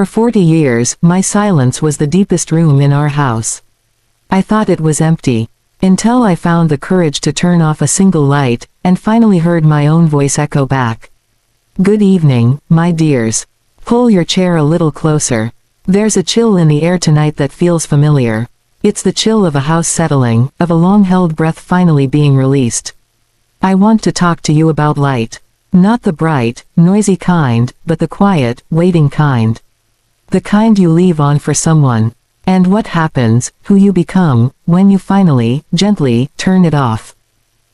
For 40 years, my silence was the deepest room in our house. I thought it was empty. Until I found the courage to turn off a single light, and finally heard my own voice echo back. Good evening, my dears. Pull your chair a little closer. There's a chill in the air tonight that feels familiar. It's the chill of a house settling, of a long-held breath finally being released. I want to talk to you about light. Not the bright, noisy kind, but the quiet, waiting kind. The kind you leave on for someone. And what happens, who you become, when you finally, gently, turn it off.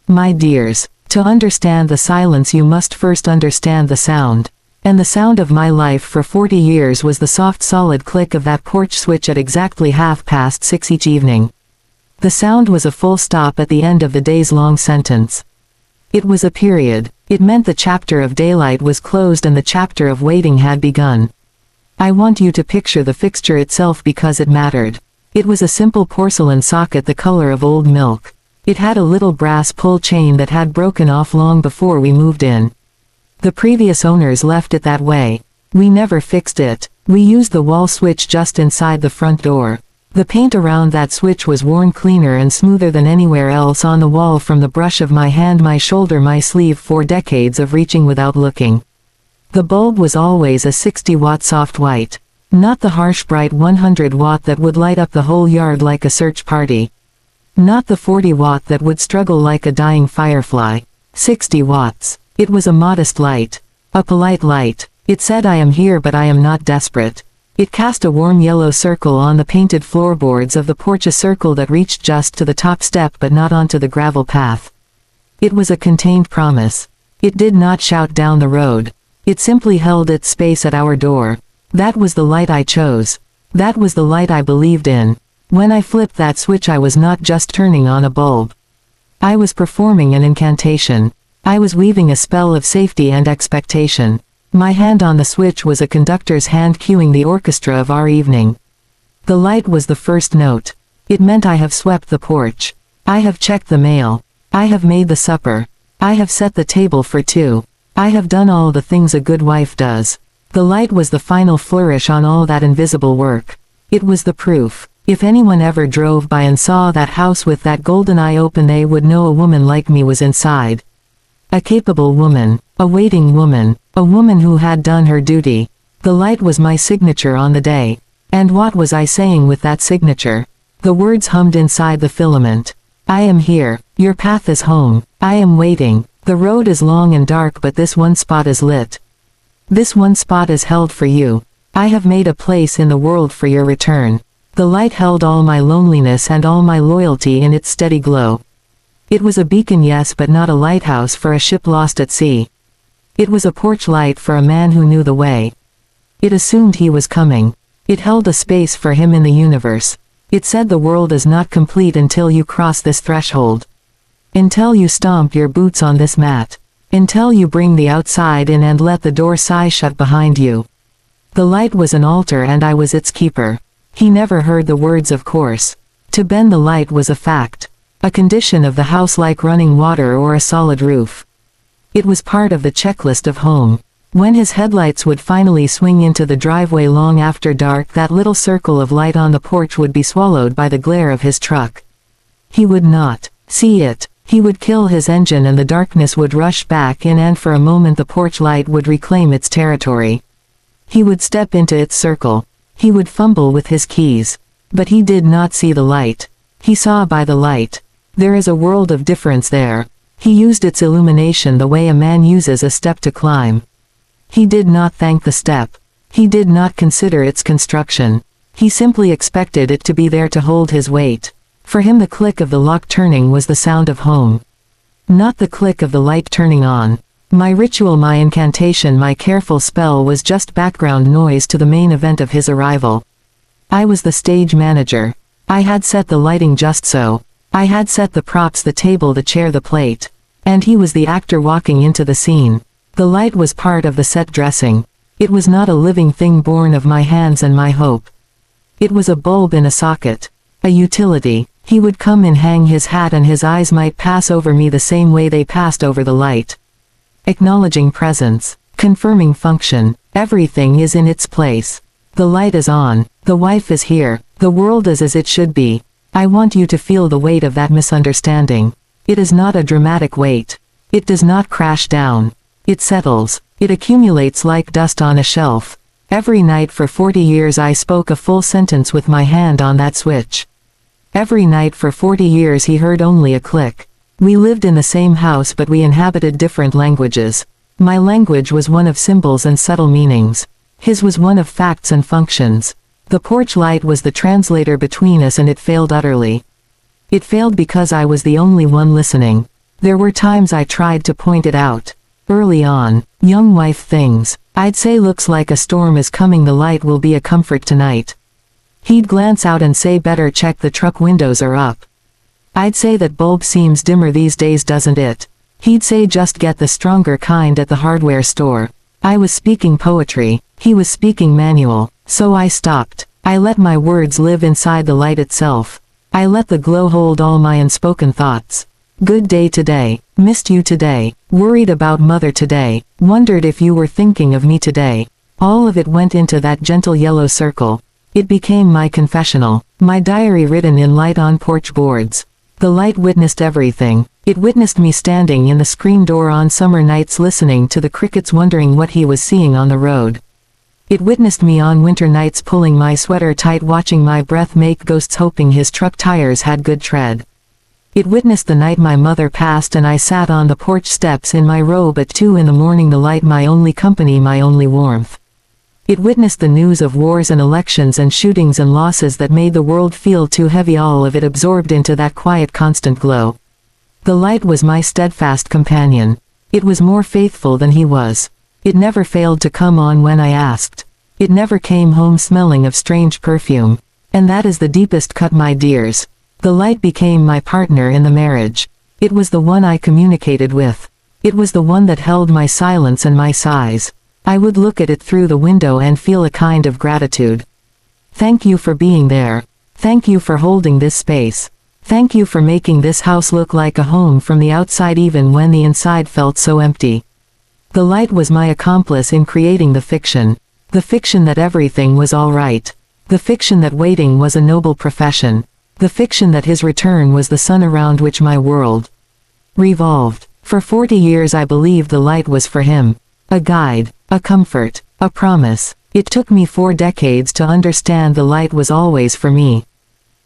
My dears, to understand the silence you must first understand the sound. And the sound of my life for 40 years was the soft solid click of that porch switch at exactly 6:30 each evening. The sound was a full stop at the end of the day's long sentence. It was a period. It meant the chapter of daylight was closed and the chapter of waiting had begun. I want you to picture the fixture itself because it mattered. It was a simple porcelain socket the color of old milk. It had a little brass pull chain that had broken off long before we moved in. The previous owners left it that way. We never fixed it. We used the wall switch just inside the front door. The paint around that switch was worn cleaner and smoother than anywhere else on the wall from the brush of my hand, my shoulder, my sleeve, 4 decades of reaching without looking. The bulb was always a 60-watt soft white. Not the harsh bright 100-watt that would light up the whole yard like a search party. Not the 40-watt that would struggle like a dying firefly. 60 watts. It was a modest light. A polite light. It said, I am here but I am not desperate. It cast a warm yellow circle on the painted floorboards of the porch, a circle that reached just to the top step but not onto the gravel path. It was a contained promise. It did not shout down the road. It simply held its space at our door. That was the light I chose. That was the light I believed in. When I flipped that switch, I was not just turning on a bulb. I was performing an incantation. I was weaving a spell of safety and expectation. My hand on the switch was a conductor's hand cueing the orchestra of our evening. The light was the first note. It meant I have swept the porch. I have checked the mail. I have made the supper. I have set the table for 2. I have done all the things a good wife does. The light was the final flourish on all that invisible work. It was the proof. If anyone ever drove by and saw that house with that golden eye open, they would know a woman like me was inside. A capable woman. A waiting woman. A woman who had done her duty. The light was my signature on the day. And what was I saying with that signature? The words hummed inside the filament. I am here. Your path is home. I am waiting. The road is long and dark, but this one spot is lit. This one spot is held for you. I have made a place in the world for your return. The light held all my loneliness and all my loyalty in its steady glow. It was a beacon, yes, but not a lighthouse for a ship lost at sea. It was a porch light for a man who knew the way. It assumed he was coming. It held a space for him in the universe. It said the world is not complete until you cross this threshold. Until you stomp your boots on this mat. Until you bring the outside in and let the door sigh shut behind you. The light was an altar and I was its keeper. He never heard the words, of course. To bend the light was a fact. A condition of the house, like running water or a solid roof. It was part of the checklist of home. When his headlights would finally swing into the driveway long after dark, that little circle of light on the porch would be swallowed by the glare of his truck. He would not see it. He would kill his engine and the darkness would rush back in, and for a moment the porch light would reclaim its territory. He would step into its circle. He would fumble with his keys. But he did not see the light. He saw by the light. There is a world of difference there. He used its illumination the way a man uses a step to climb. He did not thank the step. He did not consider its construction. He simply expected it to be there to hold his weight. For him, the click of the lock turning was the sound of home. Not the click of the light turning on. My ritual, my incantation, my careful spell was just background noise to the main event of his arrival. I was the stage manager. I had set the lighting just so. I had set the props, the table, the chair, the plate. And he was the actor walking into the scene. The light was part of the set dressing. It was not a living thing born of my hands and my hope. It was a bulb in a socket. A utility. He would come in, hang his hat, and his eyes might pass over me the same way they passed over the light. Acknowledging presence. Confirming function. Everything is in its place. The light is on. The wife is here. The world is as it should be. I want you to feel the weight of that misunderstanding. It is not a dramatic weight. It does not crash down. It settles. It accumulates like dust on a shelf. Every night for 40 years I spoke a full sentence with my hand on that switch. Every night for 40 years he heard only a click. We lived in the same house but we inhabited different languages. My language was one of symbols and subtle meanings. His was one of facts and functions. The porch light was the translator between us and it failed utterly. It failed because I was the only one listening. There were times I tried to point it out. Early on, young wife things. I'd say looks like a storm is coming, the light will be a comfort tonight. He'd glance out and say better check the truck windows are up. I'd say that bulb seems dimmer these days doesn't it? He'd say just get the stronger kind at the hardware store. I was speaking poetry, he was speaking manual, so I stopped. I let my words live inside the light itself. I let the glow hold all my unspoken thoughts. Good day today, missed you today, worried about mother today, wondered if you were thinking of me today. All of it went into that gentle yellow circle. It became my confessional, my diary written in light on porch boards. The light witnessed everything. It witnessed me standing in the screen door on summer nights listening to the crickets wondering what he was seeing on the road. It witnessed me on winter nights pulling my sweater tight watching my breath make ghosts hoping his truck tires had good tread. It witnessed the night my mother passed and I sat on the porch steps in my robe at 2 in the morning, the light my only company, my only warmth. It witnessed the news of wars and elections and shootings and losses that made the world feel too heavy, all of it absorbed into that quiet constant glow. The light was my steadfast companion. It was more faithful than he was. It never failed to come on when I asked. It never came home smelling of strange perfume. And that is the deepest cut, my dears. The light became my partner in the marriage. It was the one I communicated with. It was the one that held my silence and my sighs. I would look at it through the window and feel a kind of gratitude. Thank you for being there. Thank you for holding this space. Thank you for making this house look like a home from the outside even when the inside felt so empty. The light was my accomplice in creating the fiction. The fiction that everything was all right. The fiction that waiting was a noble profession. The fiction that his return was the sun around which my world revolved. For 40 years I believed the light was for him. A guide, a comfort, a promise. It took me 4 decades to understand the light was always for me.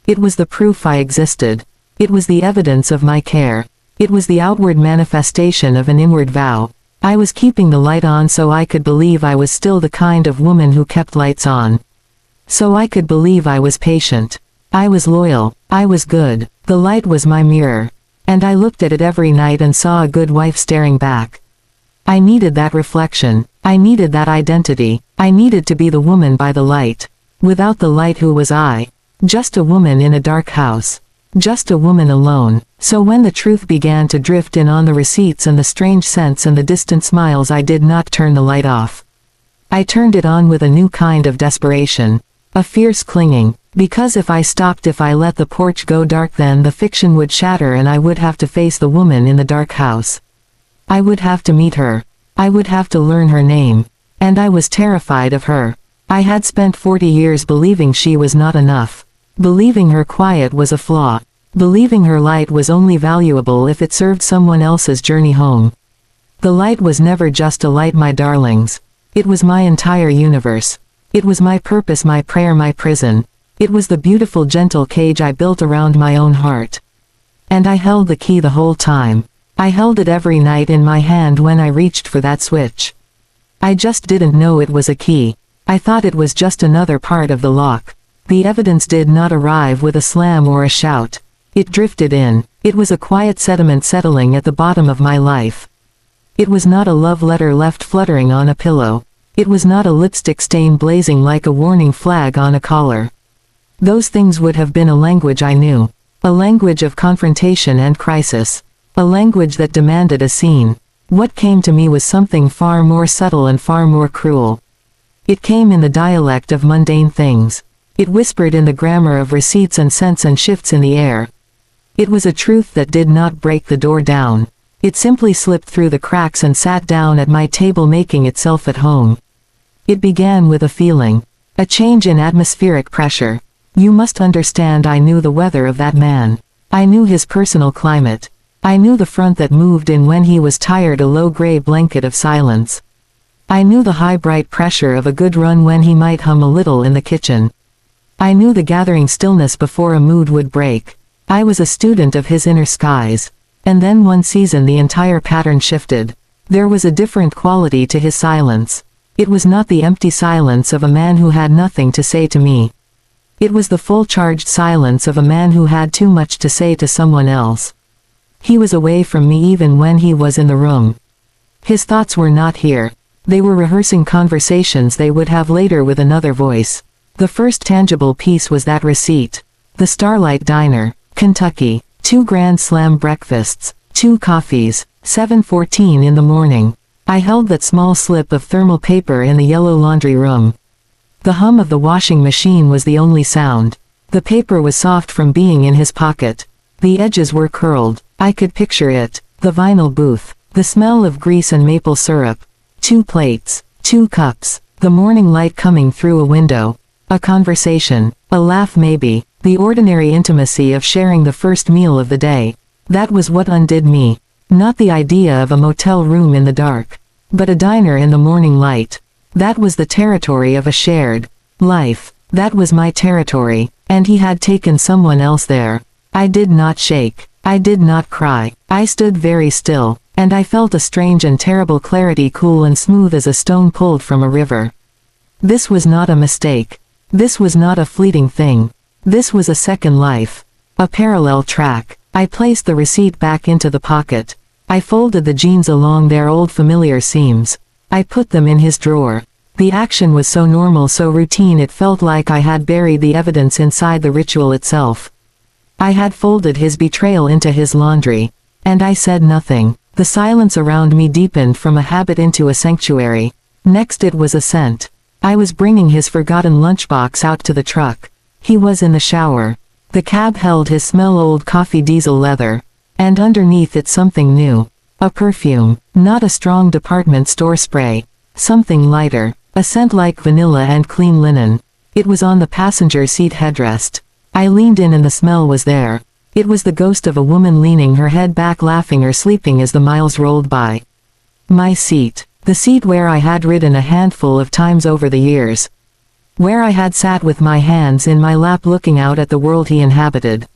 It was the proof I existed. It was the evidence of my care. It was the outward manifestation of an inward vow. I was keeping the light on so I could believe I was still the kind of woman who kept lights on. So I could believe I was patient. I was loyal. I was good. The light was my mirror. And I looked at it every night and saw a good wife staring back. I needed that reflection. I needed that identity. I needed to be the woman by the light. Without the light, who was I? Just a woman in a dark house. Just a woman alone. So when the truth began to drift in on the receipts and the strange scents and the distant smiles, I did not turn the light off. I turned it on with a new kind of desperation. A fierce clinging. Because if I stopped, if I let the porch go dark, then the fiction would shatter and I would have to face the woman in the dark house. I would have to meet her. I would have to learn her name. And I was terrified of her. I had spent 40 years believing she was not enough. Believing her quiet was a flaw. Believing her light was only valuable if it served someone else's journey home. The light was never just a light, my darlings. It was my entire universe. It was my purpose, my prayer, my prison. It was the beautiful gentle cage I built around my own heart. And I held the key the whole time. I held it every night in my hand when I reached for that switch. I just didn't know it was a key. I thought it was just another part of the lock. The evidence did not arrive with a slam or a shout. It drifted in. It was a quiet sediment settling at the bottom of my life. It was not a love letter left fluttering on a pillow. It was not a lipstick stain blazing like a warning flag on a collar. Those things would have been a language I knew. A language of confrontation and crisis. A language that demanded a scene. What came to me was something far more subtle and far more cruel. It came in the dialect of mundane things. It whispered in the grammar of receipts and scents and shifts in the air. It was a truth that did not break the door down. It simply slipped through the cracks and sat down at my table, making itself at home. It began with a feeling. A change in atmospheric pressure. You must understand, I knew the weather of that man. I knew his personal climate. I knew the front that moved in when he was tired, a low gray blanket of silence. I knew the high bright pressure of a good run when he might hum a little in the kitchen. I knew the gathering stillness before a mood would break. I was a student of his inner skies. And then one season the entire pattern shifted. There was a different quality to his silence. It was not the empty silence of a man who had nothing to say to me. It was the full-charged silence of a man who had too much to say to someone else. He was away from me even when he was in the room. His thoughts were not here. They were rehearsing conversations they would have later with another voice. The first tangible piece was that receipt. The Starlight Diner, Kentucky. 2 Grand Slam breakfasts, 2 coffees, 7:14 in the morning. I held that small slip of thermal paper in the yellow laundry room. The hum of the washing machine was the only sound. The paper was soft from being in his pocket. The edges were curled. I could picture it. The vinyl booth. The smell of grease and maple syrup. 2 plates. 2 cups. The morning light coming through a window. A conversation. A laugh maybe. The ordinary intimacy of sharing the first meal of the day. That was what undid me. Not the idea of a motel room in the dark. But a diner in the morning light. That was the territory of a shared life. That was my territory. And he had taken someone else there. I did not shake. I did not cry. I stood very still. And I felt a strange and terrible clarity, cool and smooth as a stone pulled from a river. This was not a mistake. This was not a fleeting thing. This was a second life. A parallel track. I placed the receipt back into the pocket. I folded the jeans along their old familiar seams. I put them in his drawer. The action was so normal, so routine, it felt like I had buried the evidence inside the ritual itself. I had folded his betrayal into his laundry. And I said nothing. The silence around me deepened from a habit into a sanctuary. Next it was a scent. I was bringing his forgotten lunchbox out to the truck. He was in the shower. The cab held his smell, old coffee diesel leather. And underneath it something new. A perfume. Not a strong department store spray. Something lighter. A scent like vanilla and clean linen. It was on the passenger seat headrest. I leaned in and the smell was there. It was the ghost of a woman leaning her head back, laughing or sleeping as the miles rolled by. My seat. The seat where I had ridden a handful of times over the years. Where I had sat with my hands in my lap looking out at the world he inhabited.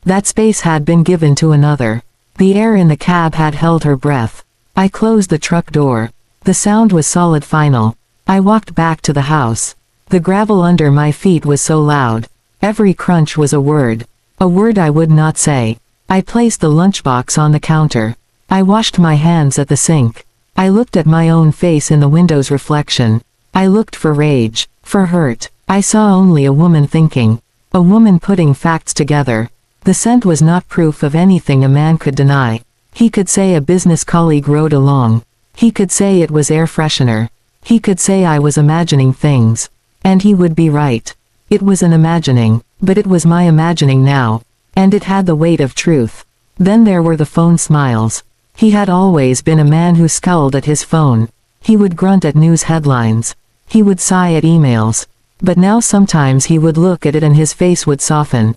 That space had been given to another. The air in the cab had held her breath. I closed the truck door. The sound was solid, final. I walked back to the house. The gravel under my feet was so loud. Every crunch was a word. A word I would not say. I placed the lunchbox on the counter. I washed my hands at the sink. I looked at my own face in the window's reflection. I looked for rage, for hurt. I saw only a woman thinking. A woman putting facts together. The scent was not proof of anything a man could deny. He could say a business colleague rode along. He could say it was air freshener. He could say I was imagining things. And he would be right. It was an imagining, but it was my imagining now. And it had the weight of truth. Then there were the phone smiles. He had always been a man who scowled at his phone. He would grunt at news headlines. He would sigh at emails. But now sometimes he would look at it and his face would soften.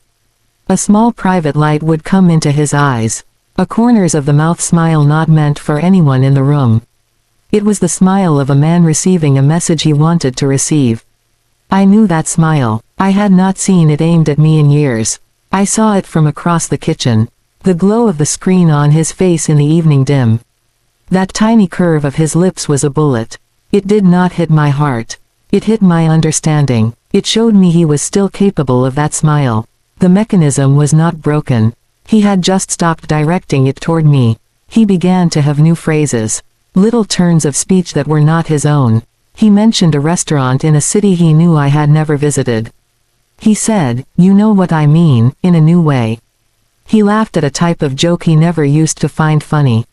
A small private light would come into his eyes. A corners of the mouth smile not meant for anyone in the room. It was the smile of a man receiving a message he wanted to receive. I knew that smile. I had not seen it aimed at me in years. I saw it from across the kitchen. The glow of the screen on his face in the evening dim. That tiny curve of his lips was a bullet. It did not hit my heart. It hit my understanding. It showed me he was still capable of that smile. The mechanism was not broken. He had just stopped directing it toward me. He began to have new phrases. Little turns of speech that were not his own. He mentioned a restaurant in a city he knew I had never visited. He said, "You know what I mean," in a new way. He laughed at a type of joke he never used to find funny.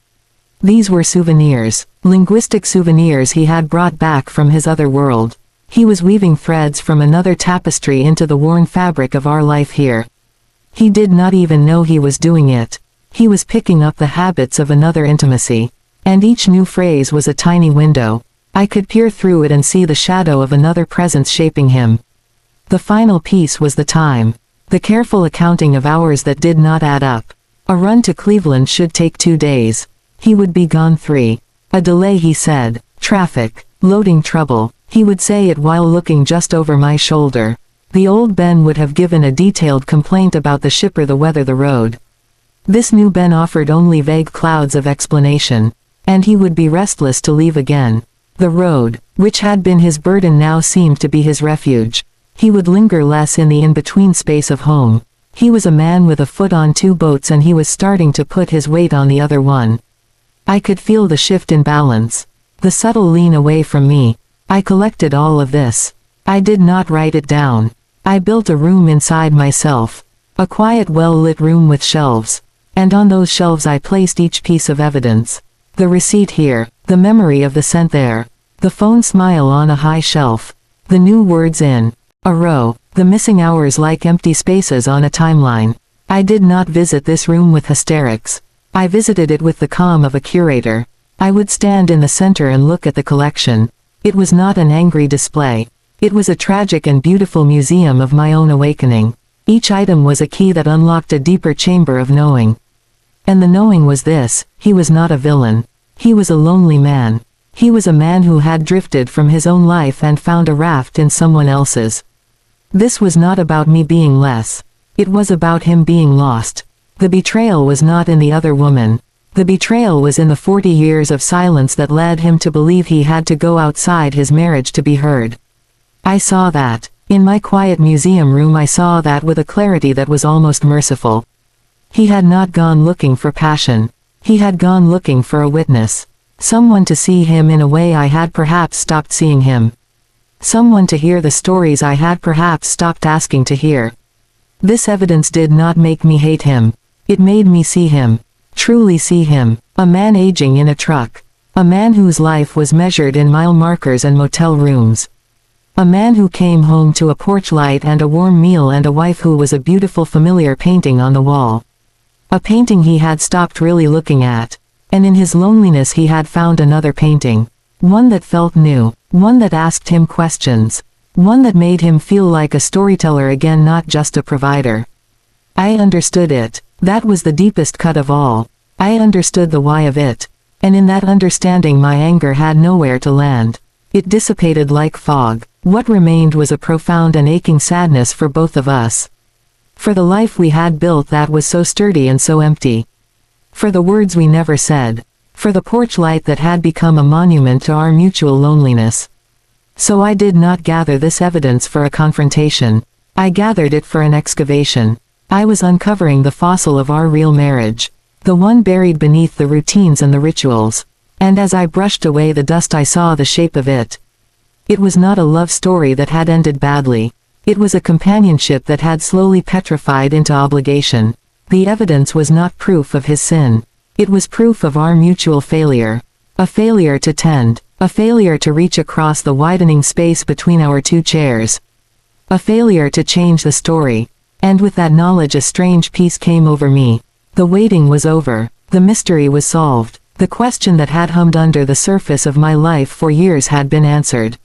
These were souvenirs, linguistic souvenirs he had brought back from his other world. He was weaving threads from another tapestry into the worn fabric of our life here. He did not even know he was doing it. He was picking up the habits of another intimacy. And each new phrase was a tiny window. I could peer through it and see the shadow of another presence shaping him. The final piece was the time. The careful accounting of hours that did not add up. A run to Cleveland should take 2 days. He would be gone 3. A delay, he said. Traffic. Loading trouble. He would say it while looking just over my shoulder. The old Ben would have given a detailed complaint about the shipper, the weather, the road. This new Ben offered only vague clouds of explanation. And he would be restless to leave again. The road, which had been his burden, now seemed to be his refuge. He would linger less in the in-between space of home. He was a man with a foot on 2 boats, and he was starting to put his weight on the other one. I could feel the shift in balance. The subtle lean away from me. I collected all of this. I did not write it down. I built a room inside myself. A quiet, well-lit room with shelves. And on those shelves I placed each piece of evidence. The receipt here. The memory of the scent there. The phone smile on a high shelf. The new words in a row. The missing hours like empty spaces on a timeline. I did not visit this room with hysterics. I visited it with the calm of a curator. I would stand in the center and look at the collection. It was not an angry display. It was a tragic and beautiful museum of my own awakening. Each item was a key that unlocked a deeper chamber of knowing. And the knowing was this: he was not a villain. He was a lonely man. He was a man who had drifted from his own life and found a raft in someone else's. This was not about me being less. It was about him being lost. The betrayal was not in the other woman. The betrayal was in the 40 years of silence that led him to believe he had to go outside his marriage to be heard. I saw that. In my quiet museum room I saw that with a clarity that was almost merciful. He had not gone looking for passion. He had gone looking for a witness. Someone to see him in a way I had perhaps stopped seeing him. Someone to hear the stories I had perhaps stopped asking to hear. This evidence did not make me hate him. It made me see him. Truly see him. A man aging in a truck. A man whose life was measured in mile markers and motel rooms. A man who came home to a porch light and a warm meal and a wife who was a beautiful familiar painting on the wall. A painting he had stopped really looking at. And in his loneliness he had found another painting. One that felt new. One that asked him questions. One that made him feel like a storyteller again, not just a provider. I understood it. That was the deepest cut of all. I understood the why of it. And in that understanding my anger had nowhere to land. It dissipated like fog. What remained was a profound and aching sadness for both of us. For the life we had built that was so sturdy and so empty. For the words we never said. For the porch light that had become a monument to our mutual loneliness. So I did not gather this evidence for a confrontation. I gathered it for an excavation. I was uncovering the fossil of our real marriage. The one buried beneath the routines and the rituals. And as I brushed away the dust I saw the shape of it. It was not a love story that had ended badly. It was a companionship that had slowly petrified into obligation. The evidence was not proof of his sin. It was proof of our mutual failure. A failure to tend. A failure to reach across the widening space between our 2 chairs. A failure to change the story. And with that knowledge a strange peace came over me. The waiting was over. The mystery was solved. The question that had hummed under the surface of my life for years had been answered.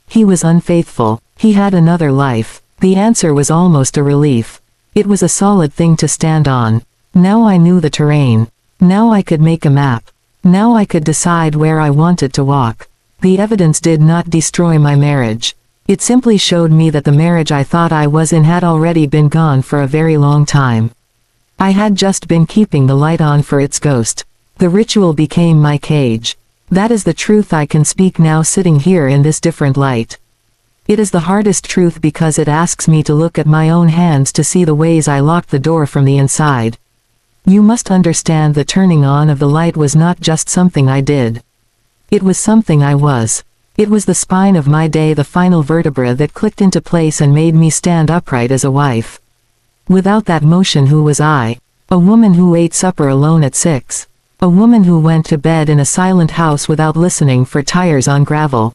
He was unfaithful. He had another life. The answer was almost a relief. It was a solid thing to stand on. Now I knew the terrain. Now I could make a map. Now I could decide where I wanted to walk. The evidence did not destroy my marriage. It simply showed me that the marriage I thought I was in had already been gone for a very long time. I had just been keeping the light on for its ghost. The ritual became my cage. That is the truth I can speak now sitting here in this different light. It is the hardest truth because it asks me to look at my own hands to see the ways I locked the door from the inside. You must understand the turning on of the light was not just something I did. It was something I was. It was the spine of my day, the final vertebra that clicked into place and made me stand upright as a wife. Without that motion, who was I? A woman who ate supper alone at 6. A woman who went to bed in a silent house without listening for tires on gravel.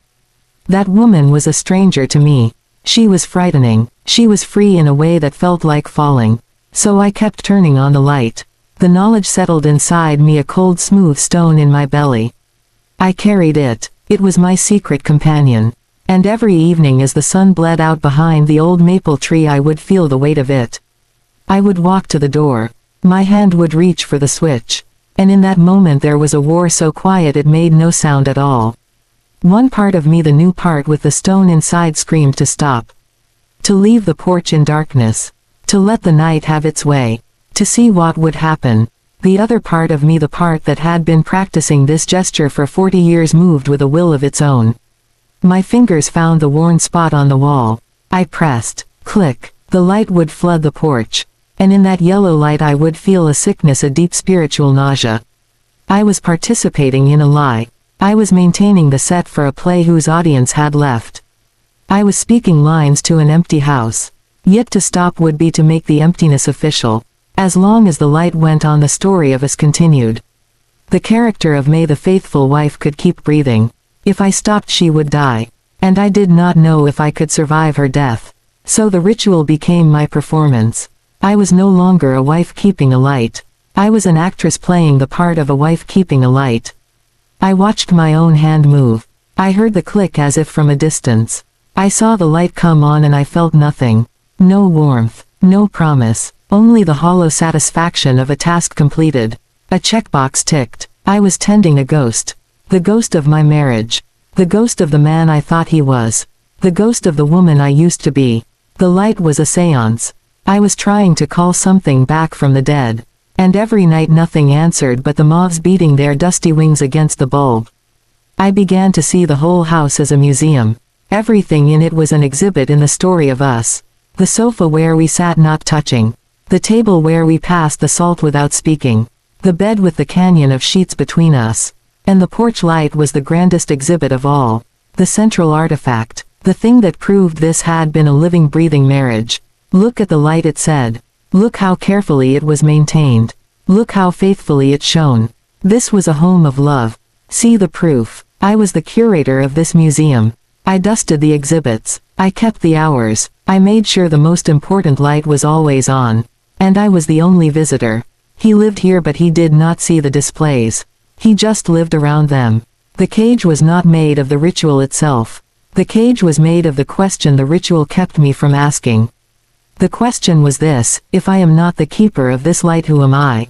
That woman was a stranger to me. She was frightening. She was free in a way that felt like falling. So I kept turning on the light. The knowledge settled inside me, a cold smooth stone in my belly. I carried it. It was my secret companion. And every evening as the sun bled out behind the old maple tree I would feel the weight of it. I would walk to the door. My hand would reach for the switch. And in that moment there was a war so quiet it made no sound at all. One part of me, the new part with the stone inside, screamed to stop. To leave the porch in darkness. To let the night have its way. To see what would happen. The other part of me, the part that had been practicing this gesture for 40 years, moved with a will of its own. My fingers found the worn spot on the wall. I pressed. Click. The light would flood the porch. And in that yellow light I would feel a sickness, a deep spiritual nausea. I was participating in a lie. I was maintaining the set for a play whose audience had left. I was speaking lines to an empty house. Yet to stop would be to make the emptiness official. As long as the light went on, the story of us continued. The character of May, the faithful wife, could keep breathing. If I stopped she would die. And I did not know if I could survive her death. So the ritual became my performance. I was no longer a wife keeping a light. I was an actress playing the part of a wife keeping a light. I watched my own hand move. I heard the click as if from a distance. I saw the light come on and I felt nothing. No warmth. No promise. Only the hollow satisfaction of a task completed. A checkbox ticked. I was tending a ghost. The ghost of my marriage. The ghost of the man I thought he was. The ghost of the woman I used to be. The light was a seance. I was trying to call something back from the dead. And every night nothing answered but the moths beating their dusty wings against the bulb. I began to see the whole house as a museum. Everything in it was an exhibit in the story of us. The sofa where we sat not touching. The table where we passed the salt without speaking. The bed with the canyon of sheets between us. And the porch light was the grandest exhibit of all. The central artifact. The thing that proved this had been a living, breathing marriage. Look at the light, it said. Look how carefully it was maintained. Look how faithfully it shone. This was a home of love. See the proof. I was the curator of this museum. I dusted the exhibits. I kept the hours. I made sure the most important light was always on. And I was the only visitor. He lived here but he did not see the displays. He just lived around them. The cage was not made of the ritual itself. The cage was made of the question the ritual kept me from asking. The question was this: if I am not the keeper of this light, who am I?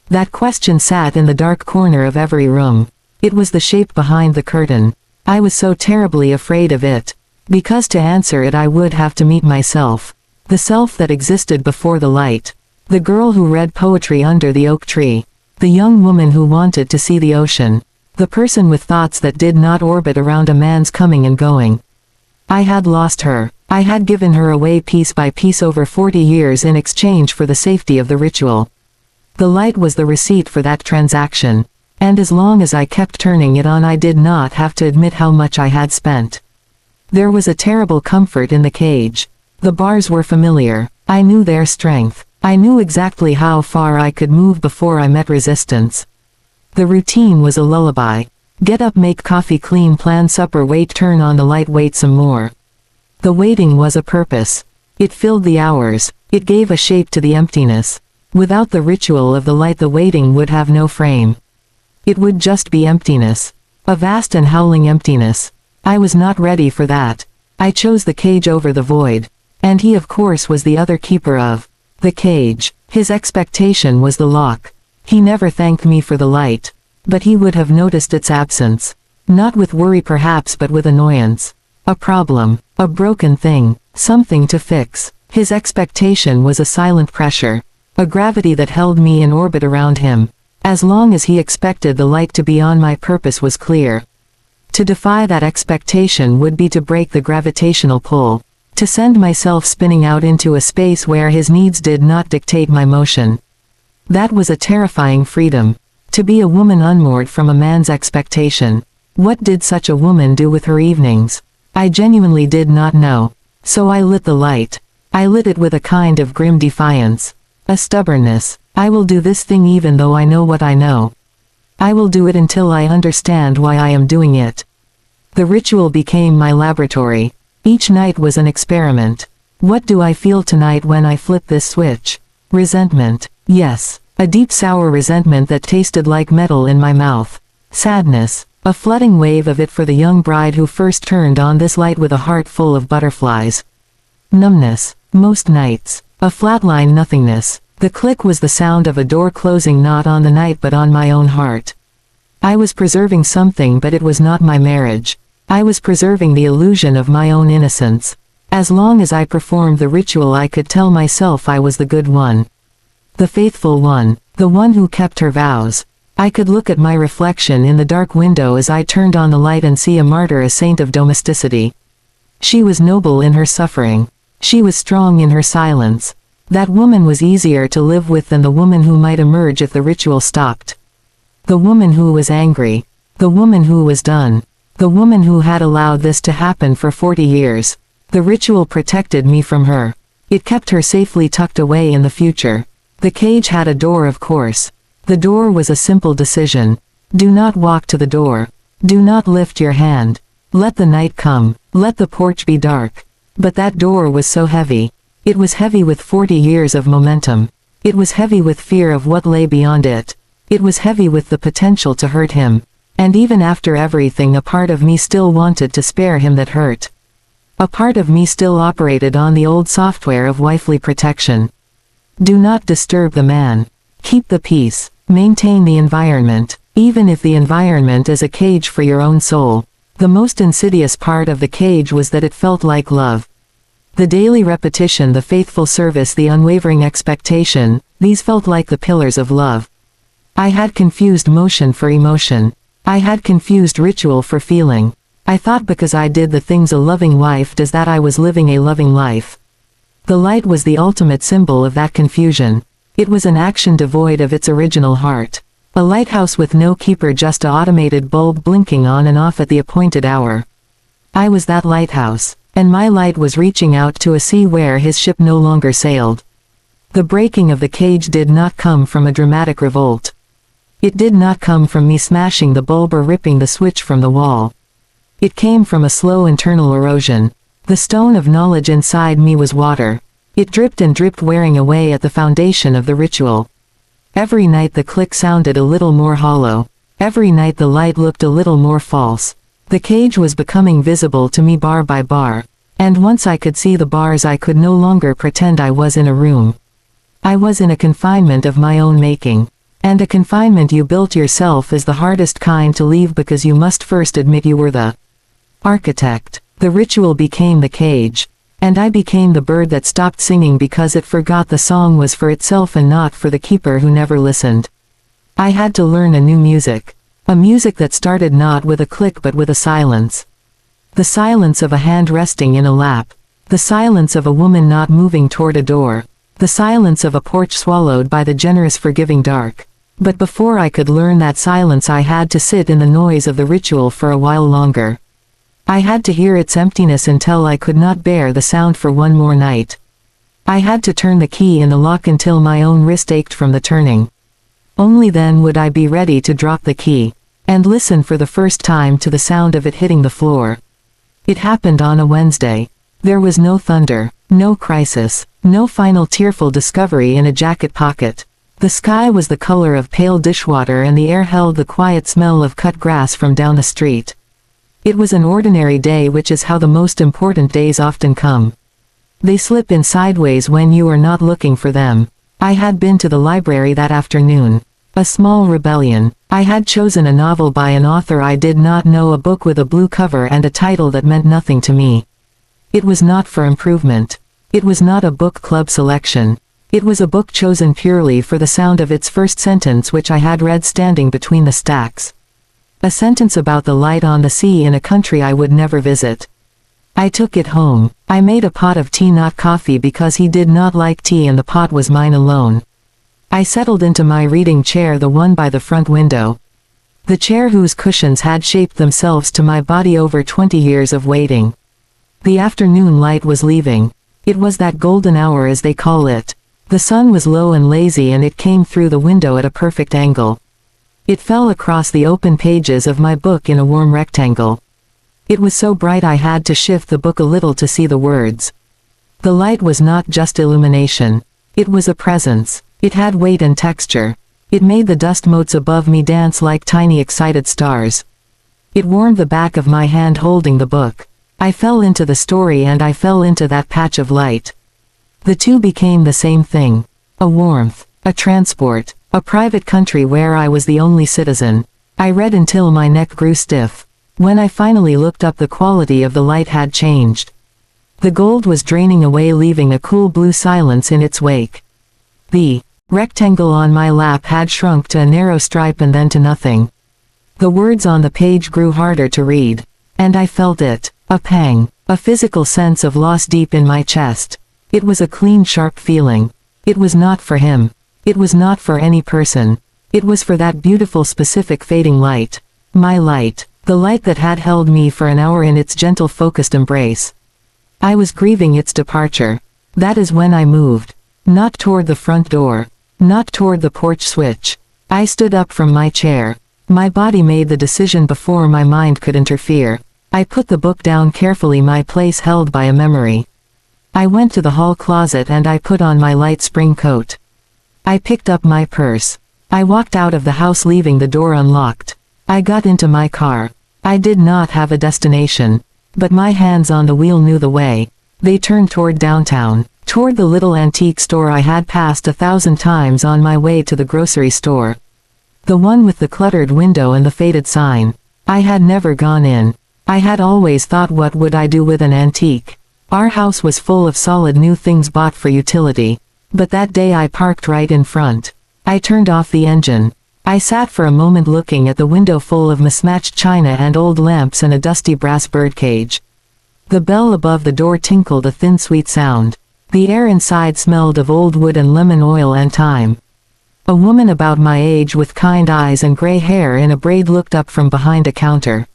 That question sat in the dark corner of every room. It was the shape behind the curtain. I was so terribly afraid of it. Because to answer it I would have to meet myself. The self that existed before the light. The girl who read poetry under the oak tree. The young woman who wanted to see the ocean. The person with thoughts that did not orbit around a man's coming and going. I had lost her. I had given her away piece by piece over 40 years in exchange for the safety of the ritual. The light was the receipt for that transaction. And as long as I kept turning it on I did not have to admit how much I had spent. There was a terrible comfort in the cage. The bars were familiar. I knew their strength. I knew exactly how far I could move before I met resistance. The routine was a lullaby. Get up, make coffee, clean, plan supper, wait, turn on the light, wait some more. The waiting was a purpose. It filled the hours. It gave a shape to the emptiness. Without the ritual of the light the waiting would have no frame. It would just be emptiness. A vast and howling emptiness. I was not ready for that. I chose the cage over the void. And he of course was the other keeper of the cage. His expectation was the lock. He never thanked me for the light. But he would have noticed its absence. Not with worry perhaps but with annoyance. A problem. A broken thing. Something to fix. His expectation was a silent pressure. A gravity that held me in orbit around him. As long as he expected the light to be on, my purpose was clear. To defy that expectation would be to break the gravitational pull. To send myself spinning out into a space where his needs did not dictate my motion. That was a terrifying freedom. To be a woman unmoored from a man's expectation. What did such a woman do with her evenings? I genuinely did not know. So I lit the light. I lit it with a kind of grim defiance. A stubbornness. I will do this thing even though I know what I know. I will do it until I understand why I am doing it. The ritual became my laboratory. Each night was an experiment. What do I feel tonight when I flip this switch? Resentment. Yes. A deep sour resentment that tasted like metal in my mouth. Sadness. A flooding wave of it for the young bride who first turned on this light with a heart full of butterflies. Numbness. Most nights. A flatline nothingness. The click was the sound of a door closing not on the night but on my own heart. I was preserving something, but it was not my marriage. I was preserving the illusion of my own innocence. As long as I performed the ritual I could tell myself I was the good one. The faithful one. The one who kept her vows. I could look at my reflection in the dark window as I turned on the light and see a martyr, a saint of domesticity. She was noble in her suffering. She was strong in her silence. That woman was easier to live with than the woman who might emerge if the ritual stopped. The woman who was angry. The woman who was done. The woman who had allowed this to happen for 40 years. The ritual protected me from her. It kept her safely tucked away in the future. The cage had a door, of course. The door was a simple decision. Do not walk to the door. Do not lift your hand. Let the night come. Let the porch be dark. But that door was so heavy. It was heavy with 40 years of momentum. It was heavy with fear of what lay beyond it. It was heavy with the potential to hurt him. And even after everything, a part of me still wanted to spare him that hurt. A part of me still operated on the old software of wifely protection. Do not disturb the man. Keep the peace. Maintain the environment. Even if the environment is a cage for your own soul. The most insidious part of the cage was that it felt like love. The daily repetition, the faithful service, the unwavering expectation, these felt like the pillars of love. I had confused motion for emotion. I had confused ritual for feeling. I thought because I did the things a loving wife does that I was living a loving life. The light was the ultimate symbol of that confusion. It was an action devoid of its original heart. A lighthouse with no keeper, just an automated bulb blinking on and off at the appointed hour. I was that lighthouse. And my light was reaching out to a sea where his ship no longer sailed. The breaking of the cage did not come from a dramatic revolt. It did not come from me smashing the bulb or ripping the switch from the wall. It came from a slow internal erosion. The stone of knowledge inside me was water. It dripped and dripped, wearing away at the foundation of the ritual. Every night the click sounded a little more hollow. Every night the light looked a little more false. The cage was becoming visible to me bar by bar. And once I could see the bars, I could no longer pretend I was in a room. I was in a confinement of my own making. And a confinement you built yourself is the hardest kind to leave, because you must first admit you were the architect. The ritual became the cage. And I became the bird that stopped singing because it forgot the song was for itself and not for the keeper who never listened. I had to learn a new music. A music that started not with a click but with a silence. The silence of a hand resting in a lap. The silence of a woman not moving toward a door. The silence of a porch swallowed by the generous forgiving dark. But before I could learn that silence, I had to sit in the noise of the ritual for a while longer. I had to hear its emptiness until I could not bear the sound for one more night. I had to turn the key in the lock until my own wrist ached from the turning. Only then would I be ready to drop the key. And listen for the first time to the sound of it hitting the floor. It happened on a Wednesday. There was no thunder, no crisis, no final tearful discovery in a jacket pocket. The sky was the color of pale dishwater and the air held the quiet smell of cut grass from down the street. It was an ordinary day, which is how the most important days often come. They slip in sideways when you are not looking for them. I had been to the library that afternoon. A small rebellion. I had chosen a novel by an author I did not know, a book with a blue cover and a title that meant nothing to me. It was not for improvement. It was not a book club selection. It was a book chosen purely for the sound of its first sentence, which I had read standing between the stacks. A sentence about the light on the sea in a country I would never visit. I took it home. I made a pot of tea, not coffee, because he did not like tea and the pot was mine alone. I settled into my reading chair, the one by the front window. The chair whose cushions had shaped themselves to my body over 20 years of waiting. The afternoon light was leaving. It was that golden hour, as they call it. The sun was low and lazy, and it came through the window at a perfect angle. It fell across the open pages of my book in a warm rectangle. It was so bright I had to shift the book a little to see the words. The light was not just illumination. It was a presence. It had weight and texture. It made the dust motes above me dance like tiny excited stars. It warmed the back of my hand holding the book. I fell into the story and I fell into that patch of light. The two became the same thing. A warmth, a transport, a private country where I was the only citizen. I read until my neck grew stiff. When I finally looked up, the quality of the light had changed. The gold was draining away, leaving a cool blue silence in its wake. The rectangle on my lap had shrunk to a narrow stripe and then to nothing. The words on the page grew harder to read. And I felt it. A pang. A physical sense of loss deep in my chest. It was a clean, sharp feeling. It was not for him. It was not for any person. It was for that beautiful, specific fading light. My light. The light that had held me for an hour in its gentle, focused embrace. I was grieving its departure. That is when I moved. Not toward the front door. Not toward the porch switch. I stood up from my chair. My body made the decision before my mind could interfere. I put the book down carefully, my place held by a memory. I went to the hall closet and I put on my light spring coat. I picked up my purse. I walked out of the house, leaving the door unlocked. I got into my car. I did not have a destination. But my hands on the wheel knew the way. They turned toward downtown, toward the little antique store I had passed 1,000 times on my way to the grocery store. The one with the cluttered window and the faded sign. I had never gone in. I had always thought, what would I do with an antique? Our house was full of solid new things bought for utility. But that day I parked right in front. I turned off the engine. I sat for a moment looking at the window full of mismatched china and old lamps and a dusty brass birdcage. The bell above the door tinkled a thin, sweet sound. The air inside smelled of old wood and lemon oil and thyme. A woman about my age with kind eyes and gray hair in a braid looked up from behind a counter.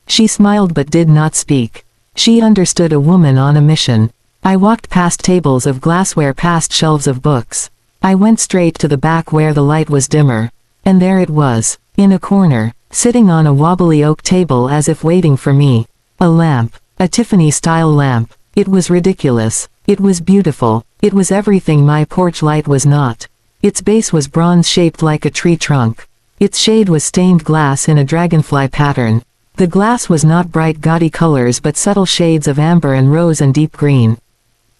She smiled but did not speak. She understood, a woman on a mission. I walked past tables of glassware, past shelves of books. I went straight to the back where the light was dimmer. And there it was, in a corner, sitting on a wobbly oak table as if waiting for me. A lamp. A Tiffany-style lamp. It was ridiculous. It was beautiful. It was everything my porch light was not. Its base was bronze-shaped like a tree trunk. Its shade was stained glass in a dragonfly pattern. The glass was not bright, gaudy colors but subtle shades of amber and rose and deep green.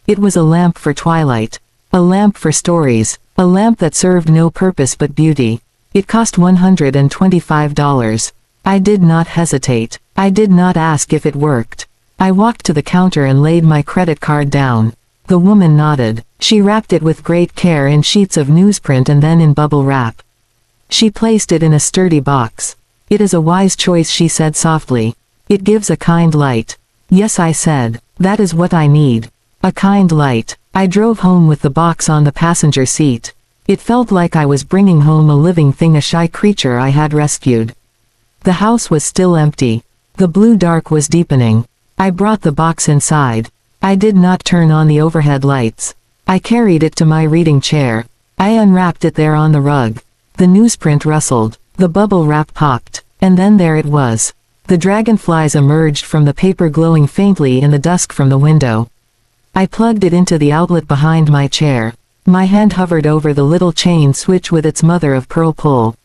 It was a lamp for twilight. A lamp for stories. A lamp that served no purpose but beauty. It cost $125. I did not hesitate. I did not ask if it worked. I walked to the counter and laid my credit card down. The woman nodded. She wrapped it with great care in sheets of newsprint and then in bubble wrap. She placed it in a sturdy box. It is a wise choice, she said softly. It gives a kind light. Yes, I said. That is what I need. A kind light. I drove home with the box on the passenger seat. It felt like I was bringing home a living thing, a shy creature I had rescued. The house was still empty. The blue dark was deepening. I brought the box inside. I did not turn on the overhead lights. I carried it to my reading chair. I unwrapped it there on the rug. The newsprint rustled. The bubble wrap popped. And then there it was. The dragonflies emerged from the paper, glowing faintly in the dusk from the window. I plugged it into the outlet behind my chair. My hand hovered over the little chain switch with its mother-of-pearl pull.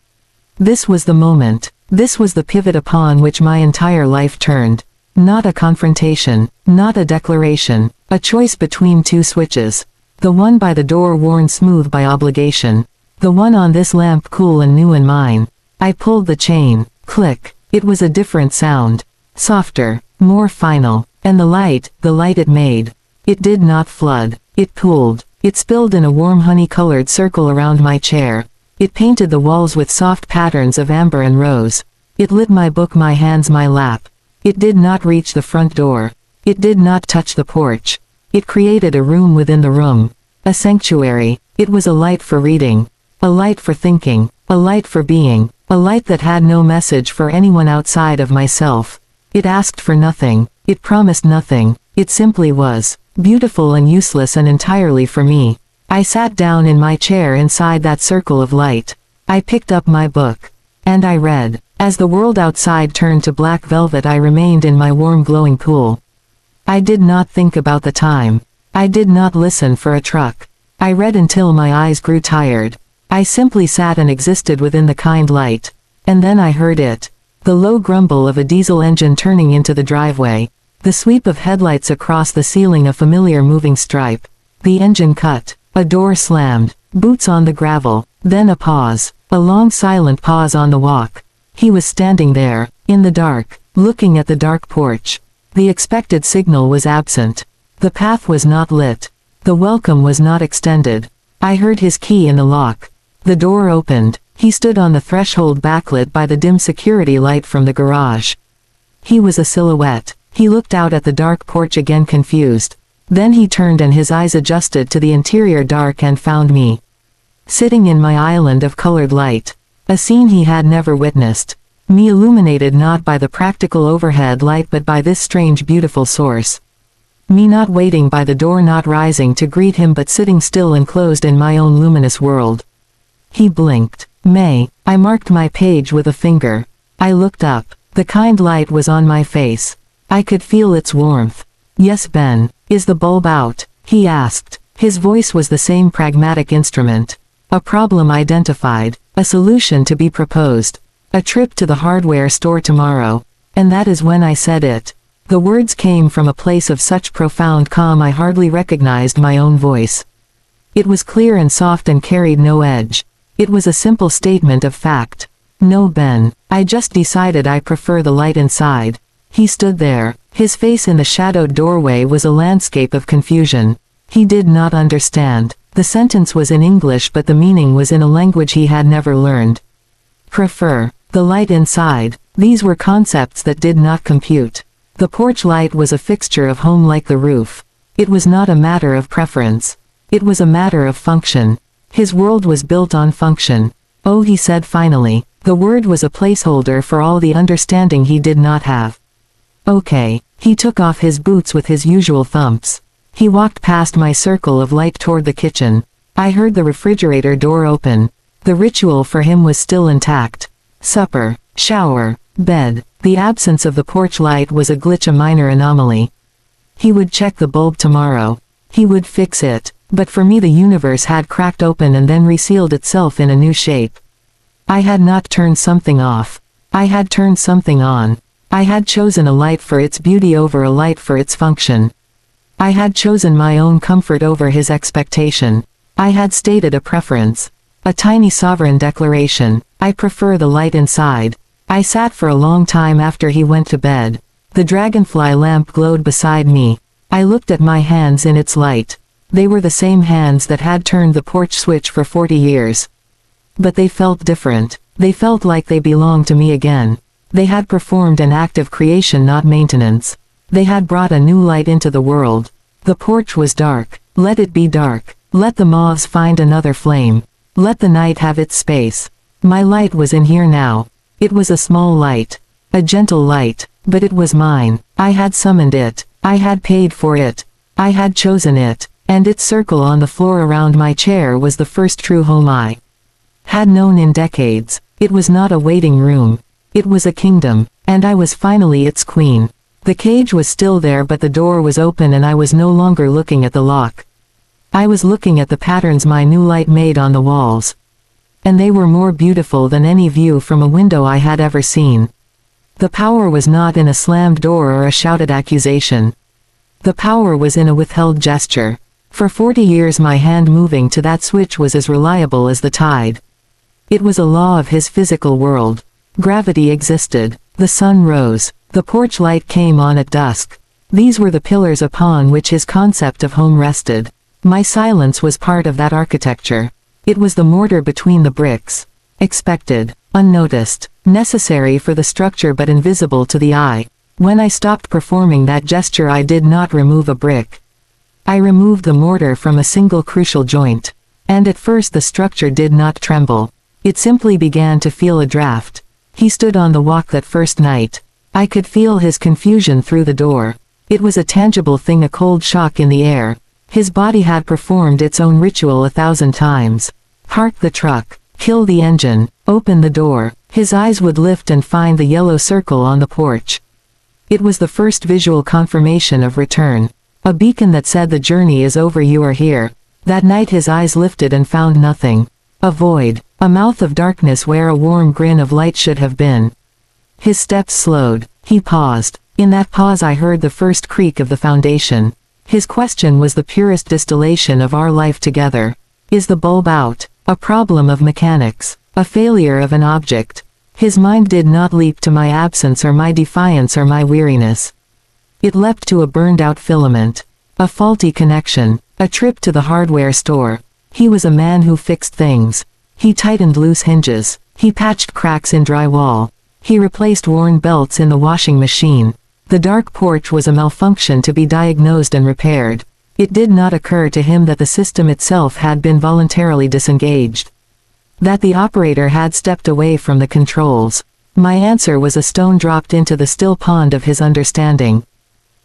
This was the moment. This was the pivot upon which my entire life turned. Not a confrontation. Not a declaration. A choice between two switches. The one by the door worn smooth by obligation. The one on this lamp cool and new and mine. I pulled the chain. Click. It was a different sound. Softer. More final. And the light it made. It did not flood. It pooled. It spilled in a warm honey-colored circle around my chair. It painted the walls with soft patterns of amber and rose. It lit my book, my hands, my lap. It did not reach the front door. It did not touch the porch. It created a room within the room. A sanctuary. It was a light for reading. A light for thinking. A light for being. A light that had no message for anyone outside of myself. It asked for nothing. It promised nothing. It simply was. Beautiful and useless and entirely for me. I sat down in my chair inside that circle of light. I picked up my book. And I read. As the world outside turned to black velvet, I remained in my warm, glowing pool. I did not think about the time. I did not listen for a truck. I read until my eyes grew tired. I simply sat and existed within the kind light. And then I heard it. The low grumble of a diesel engine turning into the driveway. The sweep of headlights across the ceiling, a familiar moving stripe. The engine cut. A door slammed. Boots on the gravel. Then a pause. A long silent pause on the walk. He was standing there, in the dark, looking at the dark porch. The expected signal was absent. The path was not lit. The welcome was not extended. I heard his key in the lock. The door opened. He stood on the threshold, backlit by the dim security light from the garage. He was a silhouette. He looked out at the dark porch again, confused. Then he turned and his eyes adjusted to the interior dark and found me. Sitting in my island of colored light. A scene he had never witnessed. Me illuminated not by the practical overhead light but by this strange beautiful source. Me not waiting by the door, not rising to greet him but sitting still enclosed in my own luminous world. He blinked. May. I marked my page with a finger. I looked up. The kind light was on my face. I could feel its warmth. Yes, Ben. Is the bulb out? He asked. His voice was the same pragmatic instrument. A problem identified. A solution to be proposed. A trip to the hardware store tomorrow. And that is when I said it. The words came from a place of such profound calm I hardly recognized my own voice. It was clear and soft and carried no edge. It was a simple statement of fact. No, Ben. I just decided I prefer the light inside. He stood there. His face in the shadowed doorway was a landscape of confusion. He did not understand. The sentence was in English but the meaning was in a language he had never learned. Prefer. The light inside. These were concepts that did not compute. The porch light was a fixture of home like the roof. It was not a matter of preference. It was a matter of function. His world was built on function. Oh, he said finally. The word was a placeholder for all the understanding he did not have. Okay. He took off his boots with his usual thumps. He walked past my circle of light toward the kitchen. I heard the refrigerator door open. The ritual for him was still intact. Supper, shower, bed. The absence of the porch light was a glitch, a minor anomaly. He would check the bulb tomorrow. He would fix it. But for me the universe had cracked open and then resealed itself in a new shape. I had not turned something off. I had turned something on. I had chosen a light for its beauty over a light for its function. I had chosen my own comfort over his expectation. I had stated a preference. A tiny sovereign declaration. I prefer the light inside. I sat for a long time after he went to bed. The dragonfly lamp glowed beside me. I looked at my hands in its light. They were the same hands that had turned the porch switch for 40 years. But they felt different. They felt like they belonged to me again. They had performed an act of creation, not maintenance. They had brought a new light into the world. The porch was dark. Let it be dark. Let the moths find another flame. Let the night have its space. My light was in here now. It was a small light. A gentle light. But it was mine. I had summoned it. I had paid for it. I had chosen it. And its circle on the floor around my chair was the first true home I had known in decades. It was not a waiting room. It was a kingdom. And I was finally its queen. The cage was still there but the door was open and I was no longer looking at the lock. I was looking at the patterns my new light made on the walls. And they were more beautiful than any view from a window I had ever seen. The power was not in a slammed door or a shouted accusation. The power was in a withheld gesture. For 40 years my hand moving to that switch was as reliable as the tide. It was a law of his physical world. Gravity existed. The sun rose. The porch light came on at dusk. These were the pillars upon which his concept of home rested. My silence was part of that architecture. It was the mortar between the bricks. Expected. Unnoticed. Necessary for the structure but invisible to the eye. When I stopped performing that gesture I did not remove a brick. I removed the mortar from a single crucial joint. And at first the structure did not tremble. It simply began to feel a draft. He stood on the walk that first night. I could feel his confusion through the door. It was a tangible thing, a cold shock in the air. His body had performed its own ritual 1,000 times. Park the truck. Kill the engine. Open the door. His eyes would lift and find the yellow circle on the porch. It was the first visual confirmation of return. A beacon that said the journey is over, you are here. That night his eyes lifted and found nothing. A void. A mouth of darkness where a warm grin of light should have been. His steps slowed. He paused. In that pause I heard the first creak of the foundation. His question was the purest distillation of our life together. Is the bulb out? A problem of mechanics. A failure of an object. His mind did not leap to my absence or my defiance or my weariness. It leapt to a burned-out filament. A faulty connection. A trip to the hardware store. He was a man who fixed things. He tightened loose hinges. He patched cracks in drywall. He replaced worn belts in the washing machine. The dark porch was a malfunction to be diagnosed and repaired. It did not occur to him that the system itself had been voluntarily disengaged. That the operator had stepped away from the controls. My answer was a stone dropped into the still pond of his understanding.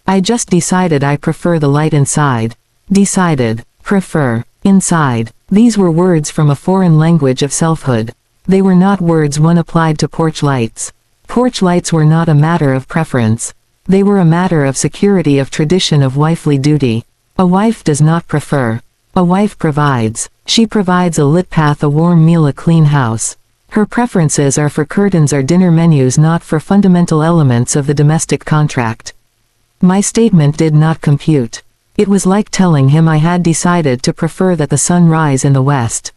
I just decided I prefer the light inside. Decided. Prefer. Inside. These were words from a foreign language of selfhood. They were not words one applied to porch lights. Porch lights were not a matter of preference. They were a matter of security, of tradition, of wifely duty. A wife does not prefer. A wife provides. She provides a lit path, a warm meal, a clean house. Her preferences are for curtains or dinner menus, not for fundamental elements of the domestic contract. My statement did not compute. It was like telling him I had decided to prefer that the sun rise in the west.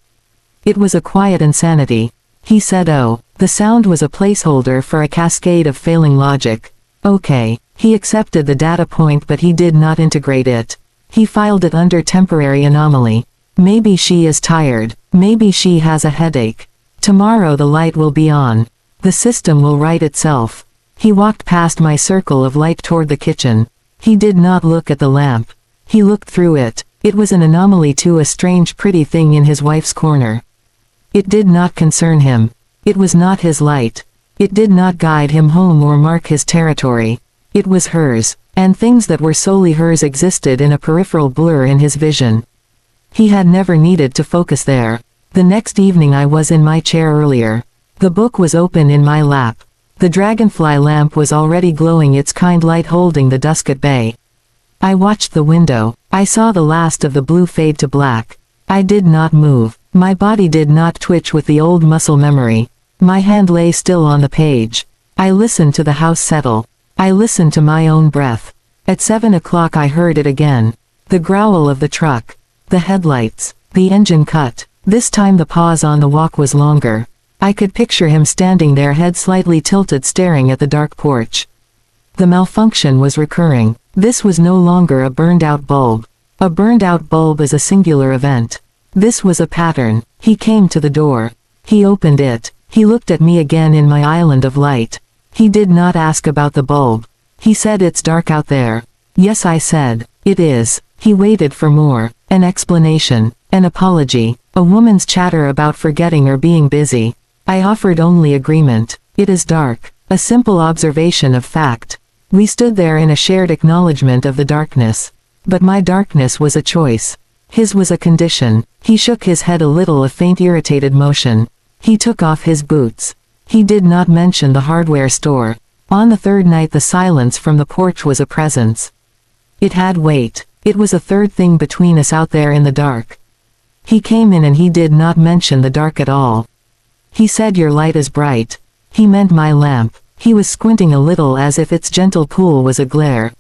It was a quiet insanity. He said, "Oh." The sound was a placeholder for a cascade of failing logic. Okay. He accepted the data point, but he did not integrate it. He filed it under temporary anomaly. Maybe she is tired. Maybe she has a headache. Tomorrow the light will be on. The system will right itself. He walked past my circle of light toward the kitchen. He did not look at the lamp. He looked through it. It was an anomaly too, a strange pretty thing in his wife's corner. It did not concern him. It was not his light. It did not guide him home or mark his territory. It was hers, and things that were solely hers existed in a peripheral blur in his vision. He had never needed to focus there. The next evening I was in my chair earlier. The book was open in my lap. The dragonfly lamp was already glowing its kind light, holding the dusk at bay. I watched the window. I saw the last of the blue fade to black. I did not move. My body did not twitch with the old muscle memory. My hand lay still on the page. I listened to the house settle. I listened to my own breath. At 7 o'clock I heard it again. The growl of the truck. The headlights. The engine cut. This time the pause on the walk was longer. I could picture him standing there, head slightly tilted, staring at the dark porch. The malfunction was recurring. This was no longer a burned-out bulb. A burned-out bulb is a singular event. This was a pattern. He came to the door. He opened it. He looked at me again in my island of light. He did not ask about the bulb. He said, "It's dark out there." Yes, I said. "It is." He waited for more. An explanation. An apology. A woman's chatter about forgetting or being busy. I offered only agreement. "It is dark." A simple observation of fact. We stood there in a shared acknowledgement of the darkness. But my darkness was a choice. His was a condition. He shook his head a little, a faint irritated motion. He took off his boots. He did not mention the hardware store. On the third night the silence from the porch was a presence. It had weight. It was a third thing between us out there in the dark. He came in and he did not mention the dark at all. He said, "Your light is bright." He meant my lamp. He was squinting a little as if its gentle pool was a glare.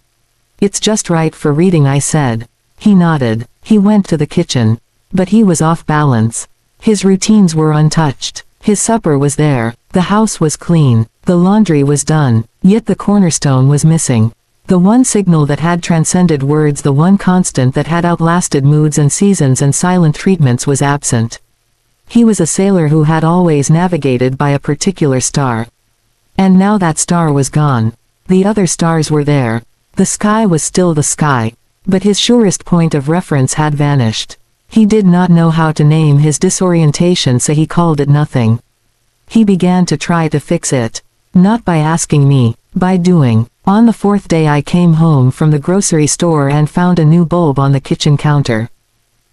"It's just right for reading," I said. He nodded. He went to the kitchen. But he was off balance. His routines were untouched. His supper was there. The house was clean. The laundry was done. Yet the cornerstone was missing. The one signal that had transcended words, the one constant that had outlasted moods and seasons and silent treatments, was absent. He was a sailor who had always navigated by a particular star. And now that star was gone. The other stars were there. The sky was still the sky. But his surest point of reference had vanished. He did not know how to name his disorientation, so he called it nothing. He began to try to fix it. Not by asking me, by doing. On the fourth day I came home from the grocery store and found a new bulb on the kitchen counter.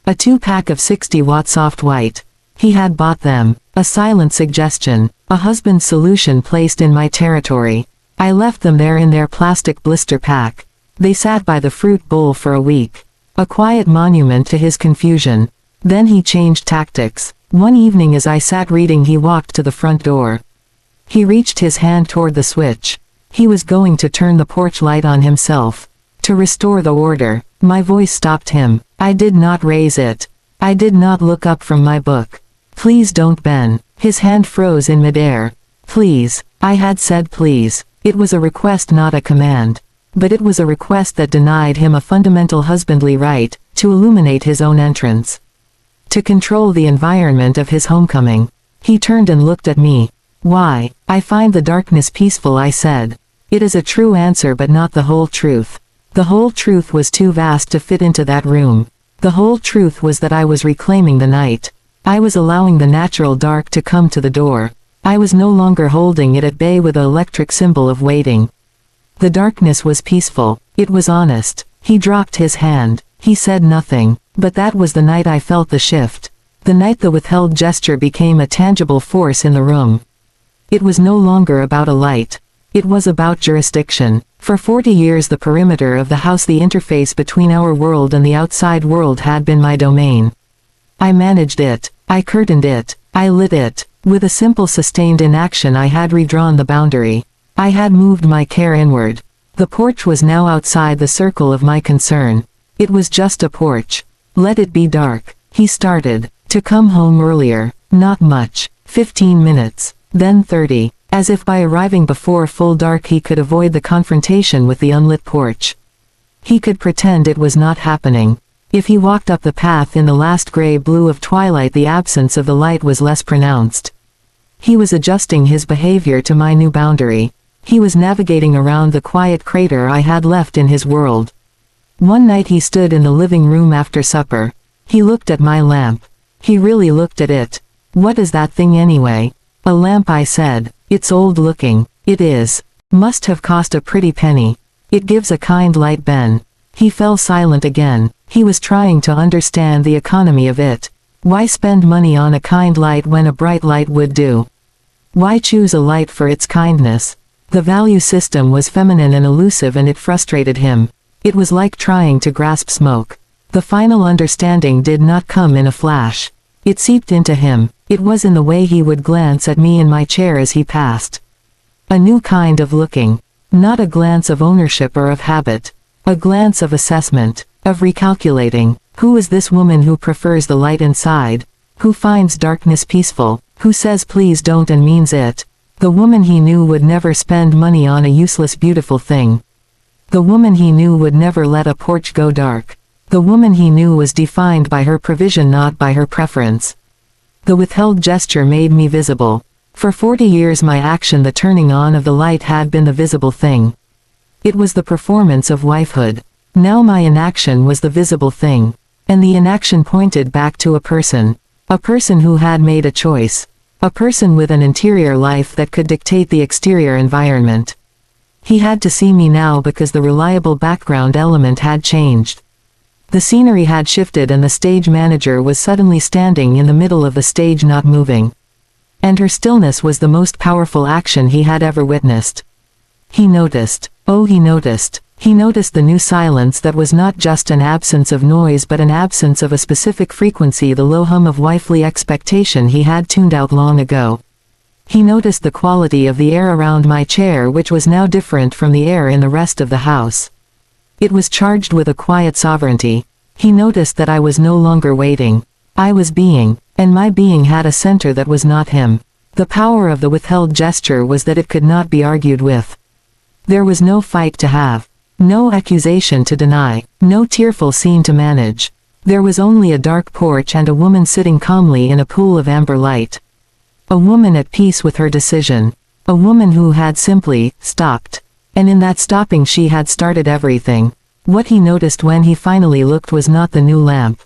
A 2-pack of 60-watt soft white. He had bought them. A silent suggestion. A husband's solution placed in my territory. I left them there in their plastic blister pack. They sat by the fruit bowl for a week. A quiet monument to his confusion. Then he changed tactics. One evening as I sat reading, he walked to the front door. He reached his hand toward the switch. He was going to turn the porch light on himself. To restore the order. My voice stopped him. I did not raise it. I did not look up from my book. Please don't, Ben. His hand froze in midair. Please. I had said please. It was a request, not a command. But it was a request that denied him a fundamental husbandly right, to illuminate his own entrance. To control the environment of his homecoming. He turned and looked at me. Why? I find the darkness peaceful, I said. It is a true answer but not the whole truth. The whole truth was too vast to fit into that room. The whole truth was that I was reclaiming the night. I was allowing the natural dark to come to the door. I was no longer holding it at bay with the electric symbol of waiting. The darkness was peaceful. It was honest. He dropped his hand. He said nothing. But that was the night I felt the shift. The night the withheld gesture became a tangible force in the room. It was no longer about a light. It was about jurisdiction. For 40 years the perimeter of the house, the interface between our world and the outside world, had been my domain. I managed it. I curtained it. I lit it. With a simple sustained inaction I had redrawn the boundary. I had moved my care inward. The porch was now outside the circle of my concern. It was just a porch. Let it be dark. He started. To come home earlier. Not much. 15 minutes. Then 30. As if by arriving before full dark he could avoid the confrontation with the unlit porch. He could pretend it was not happening. If he walked up the path in the last gray blue of twilight, the absence of the light was less pronounced. He was adjusting his behavior to my new boundary. He was navigating around the quiet crater I had left in his world. One night he stood in the living room after supper. He looked at my lamp. He really looked at it. What is that thing anyway? A lamp, I said. It's old looking. It is. Must have cost a pretty penny. It gives a kind light, Ben. He fell silent again. He was trying to understand the economy of it. Why spend money on a kind light when a bright light would do? Why choose a light for its kindness? The value system was feminine and elusive, and it frustrated him. It was like trying to grasp smoke. The final understanding did not come in a flash. It seeped into him. It was in the way he would glance at me in my chair as he passed. A new kind of looking. Not a glance of ownership or of habit. A glance of assessment, of recalculating. Who is this woman who prefers the light inside? Who finds darkness peaceful? Who says please don't and means it? The woman he knew would never spend money on a useless beautiful thing. The woman he knew would never let a porch go dark. The woman he knew was defined by her provision, not by her preference. The withheld gesture made me visible. For 40 years my action, the turning on of the light, had been the visible thing. It was the performance of wifehood. Now my inaction was the visible thing. And the inaction pointed back to a person. A person who had made a choice. A person with an interior life that could dictate the exterior environment. He had to see me now because the reliable background element had changed. The scenery had shifted and the stage manager was suddenly standing in the middle of the stage, not moving. And her stillness was the most powerful action he had ever witnessed. He noticed. Oh, he noticed. He noticed the new silence that was not just an absence of noise but an absence of a specific frequency, the low hum of wifely expectation he had tuned out long ago. He noticed the quality of the air around my chair, which was now different from the air in the rest of the house. It was charged with a quiet sovereignty. He noticed that I was no longer waiting. I was being, and my being had a center that was not him. The power of the withheld gesture was that it could not be argued with. There was no fight to have. No accusation to deny. No tearful scene to manage. There was only a dark porch and a woman sitting calmly in a pool of amber light. A woman at peace with her decision. A woman who had simply stopped. And in that stopping she had started everything. What he noticed when he finally looked was not the new lamp.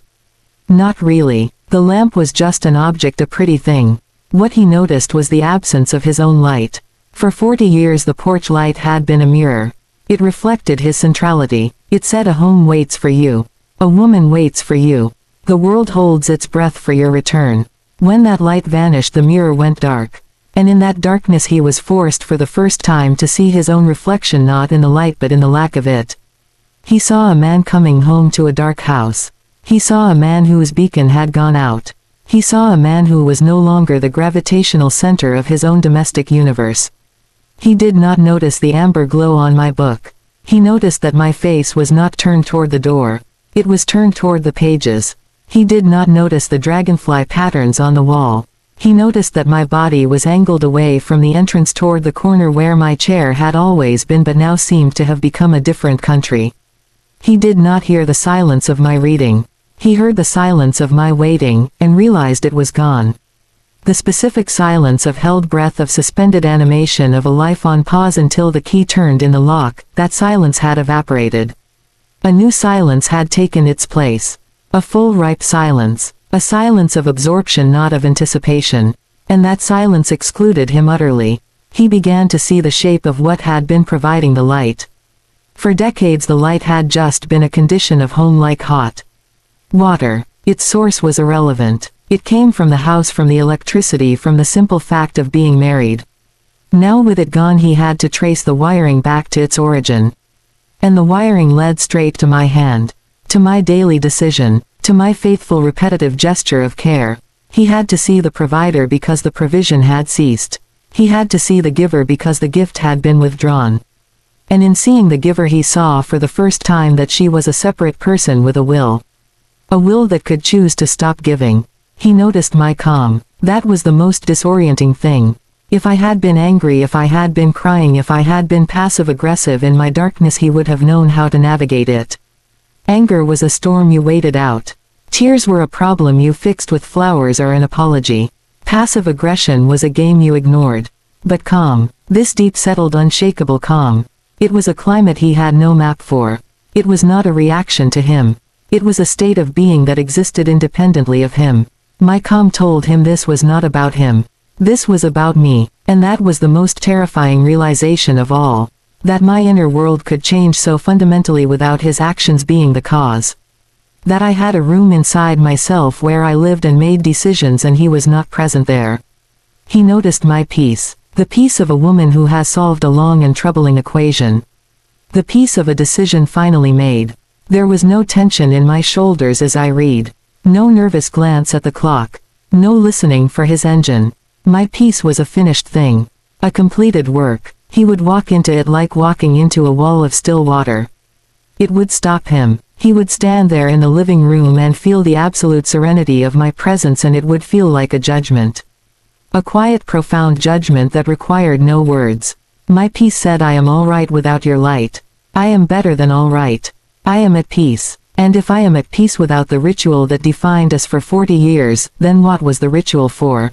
Not really. The lamp was just an object, a pretty thing. What he noticed was the absence of his own light. For 40 years the porch light had been a mirror. It reflected his centrality. It said, a home waits for you. A woman waits for you. The world holds its breath for your return. When that light vanished, the mirror went dark. And in that darkness he was forced for the first time to see his own reflection, not in the light but in the lack of it. He saw a man coming home to a dark house. He saw a man whose beacon had gone out. He saw a man who was no longer the gravitational center of his own domestic universe. He did not notice the amber glow on my book. He noticed that my face was not turned toward the door. It was turned toward the pages. He did not notice the dragonfly patterns on the wall. He noticed that my body was angled away from the entrance toward the corner where my chair had always been but now seemed to have become a different country. He did not hear the silence of my reading. He heard the silence of my waiting, and realized it was gone. The specific silence of held breath, of suspended animation, of a life on pause until the key turned in the lock. That silence had evaporated. A new silence had taken its place. A full ripe silence. A silence of absorption, not of anticipation. And that silence excluded him utterly. He began to see the shape of what had been providing the light. For decades the light had just been a condition of home, like hot water. Its source was irrelevant. It came from the house, from the electricity, from the simple fact of being married. Now with it gone he had to trace the wiring back to its origin. And the wiring led straight to my hand. To my daily decision. To my faithful repetitive gesture of care. He had to see the provider because the provision had ceased. He had to see the giver because the gift had been withdrawn. And in seeing the giver he saw for the first time that she was a separate person with a will. A will that could choose to stop giving. He noticed my calm. That was the most disorienting thing. If I had been angry, if I had been crying, if I had been passive-aggressive in my darkness, he would have known how to navigate it. Anger was a storm you waited out. Tears were a problem you fixed with flowers or an apology. Passive aggression was a game you ignored. But calm, this deep, settled, unshakable calm. It was a climate he had no map for. It was not a reaction to him. It was a state of being that existed independently of him. My calm told him this was not about him. This was about me, and that was the most terrifying realization of all. That my inner world could change so fundamentally without his actions being the cause. That I had a room inside myself where I lived and made decisions and he was not present there. He noticed my peace. The peace of a woman who has solved a long and troubling equation. The peace of a decision finally made. There was no tension in my shoulders as I read. No nervous glance at the clock. No listening for his engine. My peace was a finished thing. A completed work. He would walk into it like walking into a wall of still water. It would stop him. He would stand there in the living room and feel the absolute serenity of my presence, and it would feel like a judgment. A quiet, profound judgment that required no words. My peace said, I am all right without your light. I am better than all right. I am at peace. And if I am at peace without the ritual that defined us for 40 years, then what was the ritual for?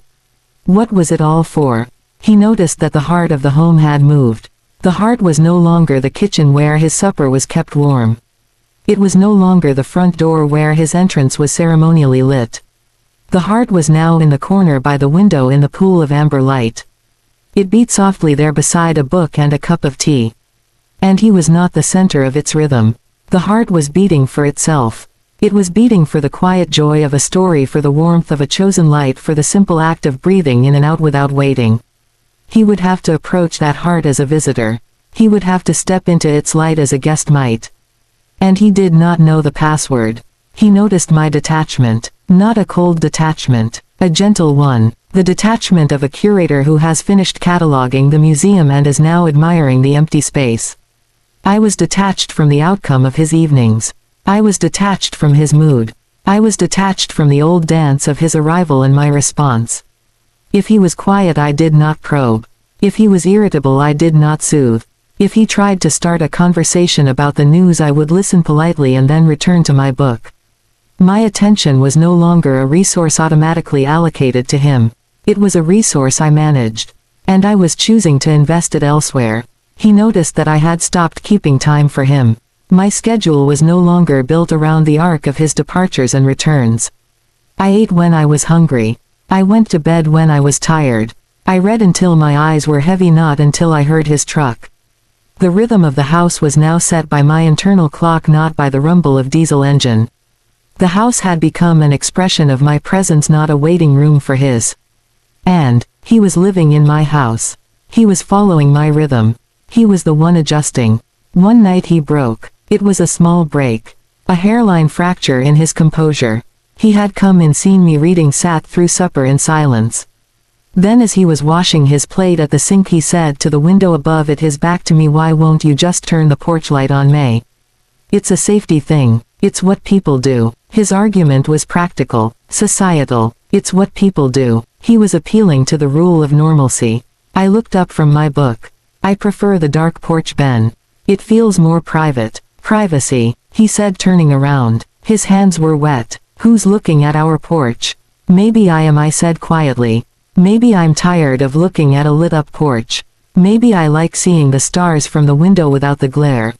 What was it all for? He noticed that the heart of the home had moved. The heart was no longer the kitchen where his supper was kept warm. It was no longer the front door where his entrance was ceremonially lit. The heart was now in the corner by the window in the pool of amber light. It beat softly there beside a book and a cup of tea. And he was not the center of its rhythm. The heart was beating for itself. It was beating for the quiet joy of a story, for the warmth of a chosen light, for the simple act of breathing in and out without waiting. He would have to approach that heart as a visitor. He would have to step into its light as a guest might. And he did not know the password. He noticed my detachment. Not a cold detachment. A gentle one. The detachment of a curator who has finished cataloging the museum and is now admiring the empty space. I was detached from the outcome of his evenings. I was detached from his mood. I was detached from the old dance of his arrival and my response. If he was quiet, I did not probe. If he was irritable, I did not soothe. If he tried to start a conversation about the news, I would listen politely and then return to my book. My attention was no longer a resource automatically allocated to him. It was a resource I managed. And I was choosing to invest it elsewhere. He noticed that I had stopped keeping time for him. My schedule was no longer built around the arc of his departures and returns. I ate when I was hungry. I went to bed when I was tired. I read until my eyes were heavy, not until I heard his truck. The rhythm of the house was now set by my internal clock, not by the rumble of diesel engine. The house had become an expression of my presence, not a waiting room for his. And he was living in my house. He was following my rhythm. He was the one adjusting. One night he broke. It was a small break. A hairline fracture in his composure. He had come and seen me reading, sat through supper in silence. Then as he was washing his plate at the sink he said to the window above it, his back to me, "Why won't you just turn the porch light on, May? It's a safety thing. It's what people do." His argument was practical, societal. It's what people do. He was appealing to the rule of normalcy. I looked up from my book. "I prefer the dark porch, Ben. It feels more private." "Privacy," he said, turning around. His hands were wet. "Who's looking at our porch?" "Maybe I am," I said quietly. "Maybe I'm tired of looking at a lit-up porch. Maybe I like seeing the stars from the window without the glare."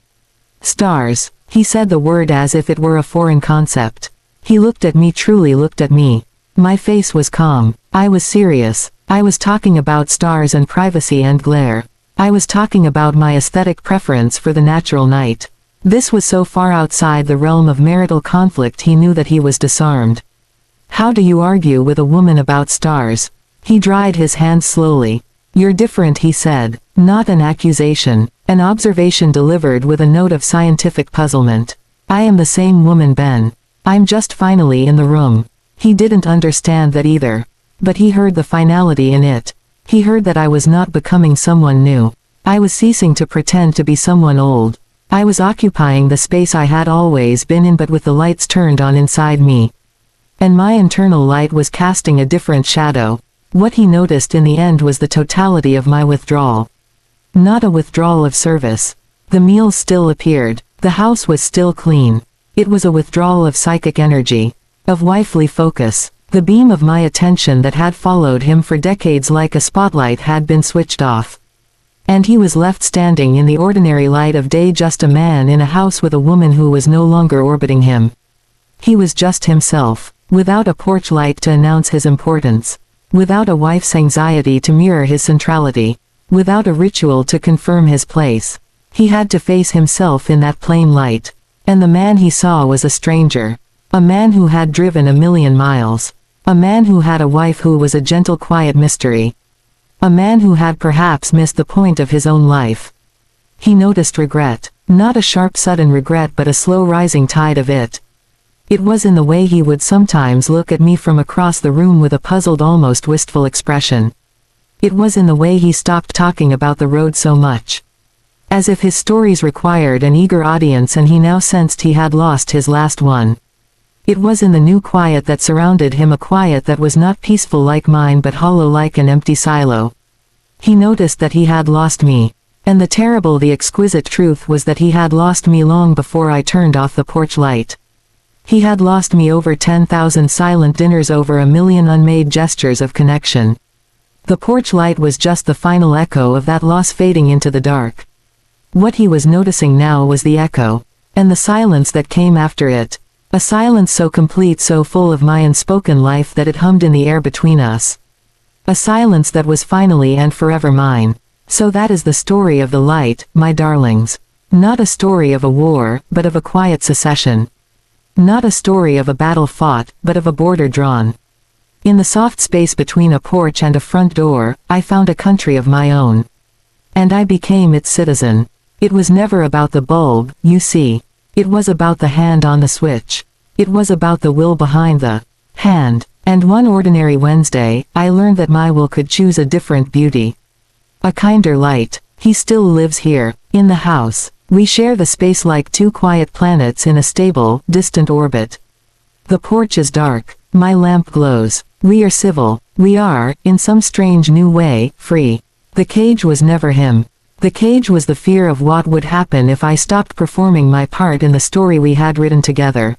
"Stars." He said the word as if it were a foreign concept. He looked at me, truly looked at me. My face was calm. I was serious. I was talking about stars and privacy and glare. I was talking about my aesthetic preference for the natural night. This was so far outside the realm of marital conflict he knew that he was disarmed. "How do you argue with a woman about stars?" He dried his hands slowly. "You're different," he said. Not an accusation. An observation delivered with a note of scientific puzzlement. "I am the same woman, Ben. I'm just finally in the room." He didn't understand that either. But he heard the finality in it. He heard that I was not becoming someone new. I was ceasing to pretend to be someone old. I was occupying the space I had always been in, but with the lights turned on inside me. And my internal light was casting a different shadow. What he noticed in the end was the totality of my withdrawal. Not a withdrawal of service. The meals still appeared. The house was still clean. It was a withdrawal of psychic energy. Of wifely focus. The beam of my attention that had followed him for decades like a spotlight had been switched off. And he was left standing in the ordinary light of day, just a man in a house with a woman who was no longer orbiting him. He was just himself, without a porch light to announce his importance. Without a wife's anxiety to mirror his centrality. Without a ritual to confirm his place. He had to face himself in that plain light. And the man he saw was a stranger. A man who had driven 1,000,000 miles. A man who had a wife who was a gentle, quiet mystery. A man who had perhaps missed the point of his own life. He noticed regret. Not a sharp, sudden regret, but a slow rising tide of it. It was in the way he would sometimes look at me from across the room with a puzzled, almost wistful expression. It was in the way he stopped talking about the road so much. As if his stories required an eager audience and he now sensed he had lost his last one. It was in the new quiet that surrounded him, a quiet that was not peaceful like mine but hollow like an empty silo. He noticed that he had lost me. And the terrible, the exquisite truth was that he had lost me long before I turned off the porch light. He had lost me over 10,000 silent dinners, over 1,000,000 unmade gestures of connection. The porch light was just the final echo of that loss fading into the dark. What he was noticing now was the echo. And the silence that came after it. A silence so complete, so full of my unspoken life that it hummed in the air between us. A silence that was finally and forever mine. So that is the story of the light, my darlings. Not a story of a war, but of a quiet secession. Not a story of a battle fought, but of a border drawn. In the soft space between a porch and a front door, I found a country of my own. And I became its citizen. It was never about the bulb, you see. It was about the hand on the switch. It was about the will behind the hand. And one ordinary Wednesday, I learned that my will could choose a different beauty. A kinder light. He still lives here, in the house. We share the space like two quiet planets in a stable, distant orbit. The porch is dark. My lamp glows. We are civil. We are, in some strange new way, free. The cage was never him. The cage was the fear of what would happen if I stopped performing my part in the story we had written together.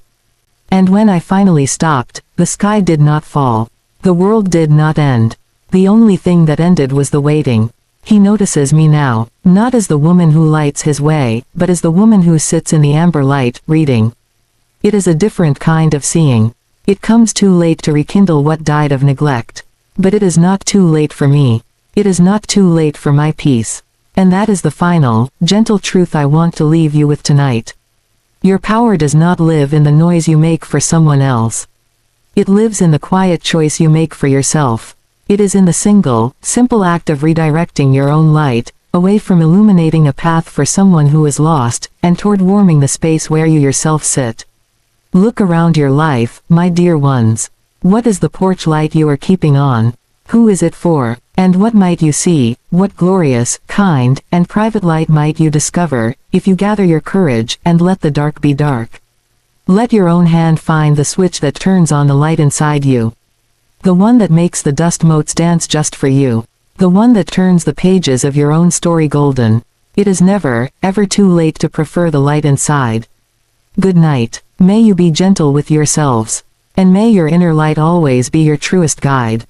And when I finally stopped, the sky did not fall. The world did not end. The only thing that ended was the waiting. He notices me now, not as the woman who lights his way, but as the woman who sits in the amber light, reading. It is a different kind of seeing. It comes too late to rekindle what died of neglect. But it is not too late for me. It is not too late for my peace. And that is the final, gentle truth I want to leave you with tonight. Your power does not live in the noise you make for someone else. It lives in the quiet choice you make for yourself. It is in the simple act of redirecting your own light, away from illuminating a path for someone who is lost, and toward warming the space where you yourself sit. Look around your life, my dear ones. What is the porch light you are keeping on? Who is it for? And what might you see, what glorious, kind, and private light might you discover, if you gather your courage, and let the dark be dark? Let your own hand find the switch that turns on the light inside you. The one that makes the dust motes dance just for you. The one that turns the pages of your own story golden. It is never, ever too late to prefer the light inside. Good night. May you be gentle with yourselves. And may your inner light always be your truest guide.